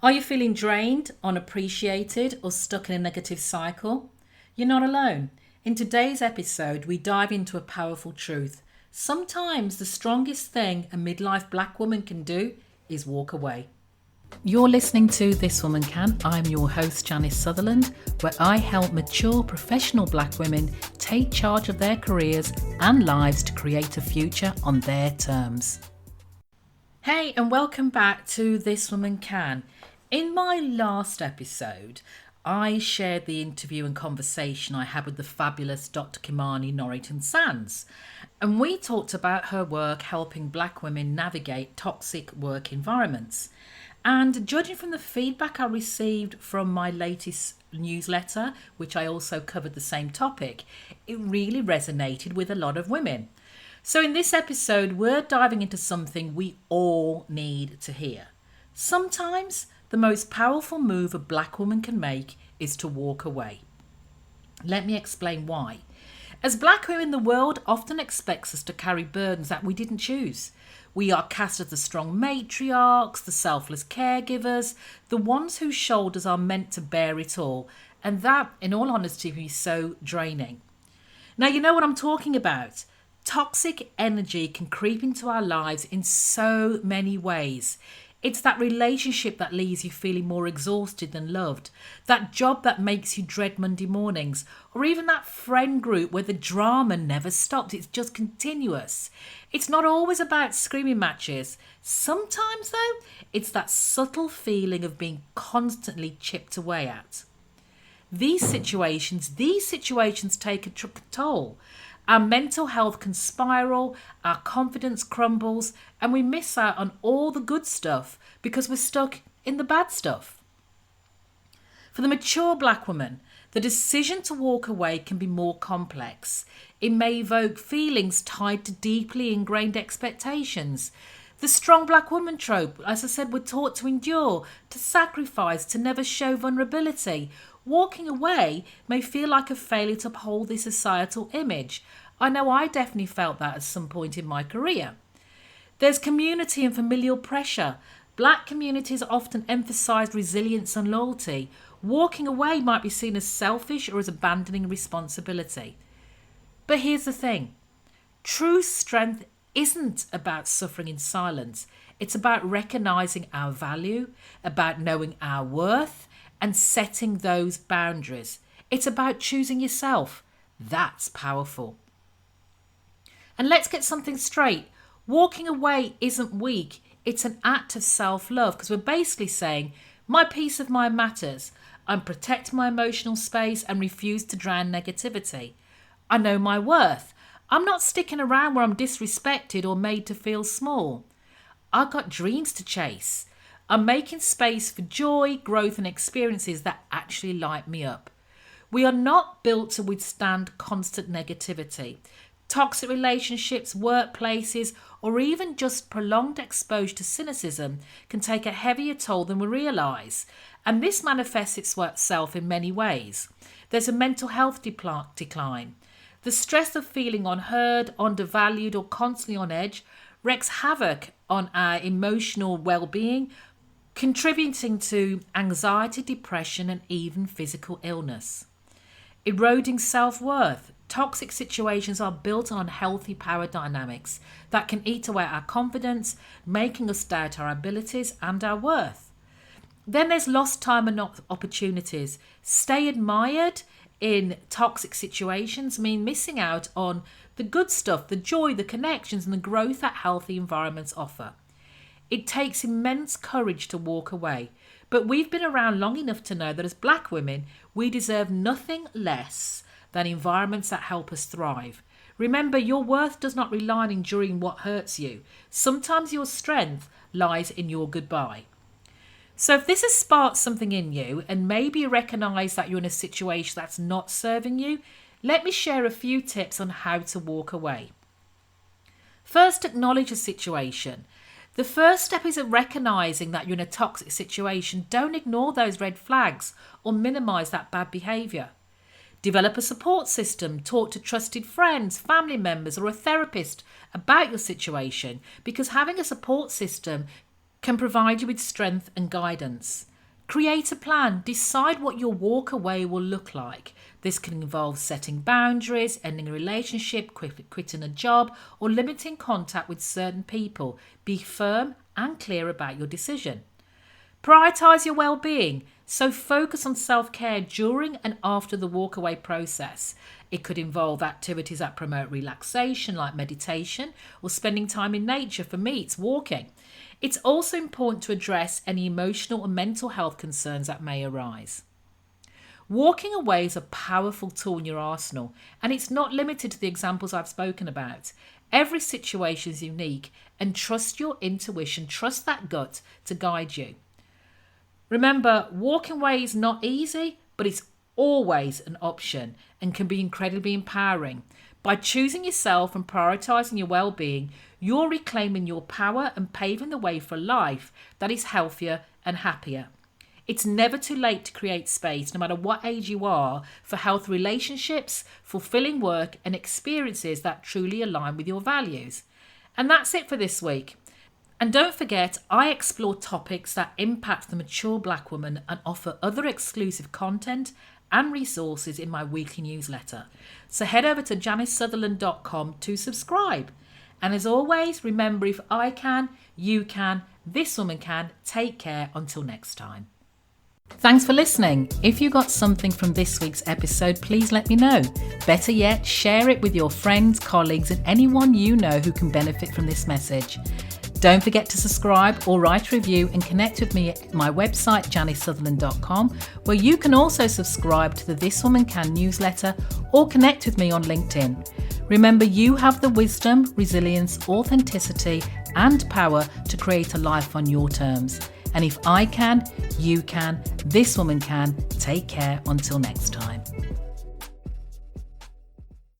Are you feeling drained, unappreciated, or stuck in a negative cycle? You're not alone. In today's episode, we dive into a powerful truth. Sometimes the strongest thing a midlife black woman can do is walk away. You're listening to This Woman Can. I'm your host, Janice Sutherland, where I help mature professional black women take charge of their careers and lives to create a future on their terms. Hey, and welcome back to This Woman Can. In my last episode, I shared the interview and conversation I had with the fabulous Dr. Kimani Norrington Sands. And we talked about her work helping black women navigate toxic work environments. And judging from the feedback I received from my latest newsletter, which I also covered the same topic, it really resonated with a lot of women. So in this episode, we're diving into something we all need to hear. Sometimes the most powerful move a black woman can make is to walk away. Let me explain why. As black women, the world often expects us to carry burdens that we didn't choose. We are cast as the strong matriarchs, the selfless caregivers, the ones whose shoulders are meant to bear it all. And that, in all honesty, can be so draining. Now, you know what I'm talking about. Toxic energy can creep into our lives in so many ways. It's that relationship that leaves you feeling more exhausted than loved, that job that makes you dread Monday mornings, or even that friend group where the drama never stops, it's just continuous. It's not always about screaming matches. Sometimes, though, it's that subtle feeling of being constantly chipped away at. These situations take a toll. Our mental health can spiral, our confidence crumbles, and we miss out on all the good stuff because we're stuck in the bad stuff. For the mature black woman, the decision to walk away can be more complex. It may evoke feelings tied to deeply ingrained expectations. The strong black woman trope, as I said, we're taught to endure, to sacrifice, to never show vulnerability. Walking away may feel like a failure to uphold this societal image. I know I definitely felt that at some point in my career. There's community and familial pressure. Black communities often emphasise resilience and loyalty. Walking away might be seen as selfish or as abandoning responsibility. But here's the thing. True strength isn't about suffering in silence. It's about recognising our value, about knowing our worth, and setting those boundaries. It's about choosing yourself. That's powerful. And let's get something straight. Walking away isn't weak. It's an act of self-love because we're basically saying, my peace of mind matters. I'm protecting my emotional space and refuse to drown negativity. I know my worth. I'm not sticking around where I'm disrespected or made to feel small. I've got dreams to chase. I'm making space for joy, growth and experiences that actually light me up. We are not built to withstand constant negativity. Toxic relationships, workplaces, or even just prolonged exposure to cynicism can take a heavier toll than we realise. And this manifests itself in many ways. There's a mental health decline. The stress of feeling unheard, undervalued, or constantly on edge wreaks havoc on our emotional well-being, contributing to anxiety, depression, and even physical illness. Eroding self-worth. Toxic situations are built on unhealthy power dynamics that can eat away our confidence, making us doubt our abilities and our worth. Then there's lost time and opportunities. Stay admired in toxic situations mean missing out on the good stuff, the joy, the connections, and the growth that healthy environments offer. It takes immense courage to walk away, but we've been around long enough to know that as black women, we deserve nothing less than environments that help us thrive. Remember, your worth does not rely on enduring what hurts you. Sometimes your strength lies in your goodbye. So if this has sparked something in you and maybe you recognise that you're in a situation that's not serving you, let me share a few tips on how to walk away. First, acknowledge the situation. The first step is recognising that you're in a toxic situation. Don't ignore those red flags or minimise that bad behaviour. Develop a support system. Talk to trusted friends, family members or a therapist about your situation, because having a support system can provide you with strength and guidance. Create a plan. Decide what your walk away will look like. This can involve setting boundaries, ending a relationship, quitting a job, or limiting contact with certain people. Be firm and clear about your decision. Prioritise your well-being. So focus on self-care during and after the walkaway process. It could involve activities that promote relaxation, like meditation, or spending time in nature. For me, it's walking. It's also important to address any emotional and mental health concerns that may arise. Walking away is a powerful tool in your arsenal, and it's not limited to the examples I've spoken about. Every situation is unique, and trust your intuition, trust that gut to guide you. Remember, walking away is not easy, but it's always an option and can be incredibly empowering. By choosing yourself and prioritising your well-being, you're reclaiming your power and paving the way for a life that is healthier and happier. It's never too late to create space, no matter what age you are, for healthy relationships, fulfilling work, and experiences that truly align with your values. And that's it for this week. And don't forget, I explore topics that impact the mature Black woman and offer other exclusive content and resources in my weekly newsletter. So head over to janicesutherland.com to subscribe. And as always, remember, if I can, you can, this woman can. Take care until next time. Thanks for listening. If you got something from this week's episode, please let me know. Better yet, share it with your friends, colleagues, and anyone you know who can benefit from this message. Don't forget to subscribe or write a review and connect with me at my website, janicesutherland.com, where you can also subscribe to the This Woman Can newsletter or connect with me on LinkedIn. Remember, you have the wisdom, resilience, authenticity, and power to create a life on your terms. And if I can, you can, this woman can. Take care until next time.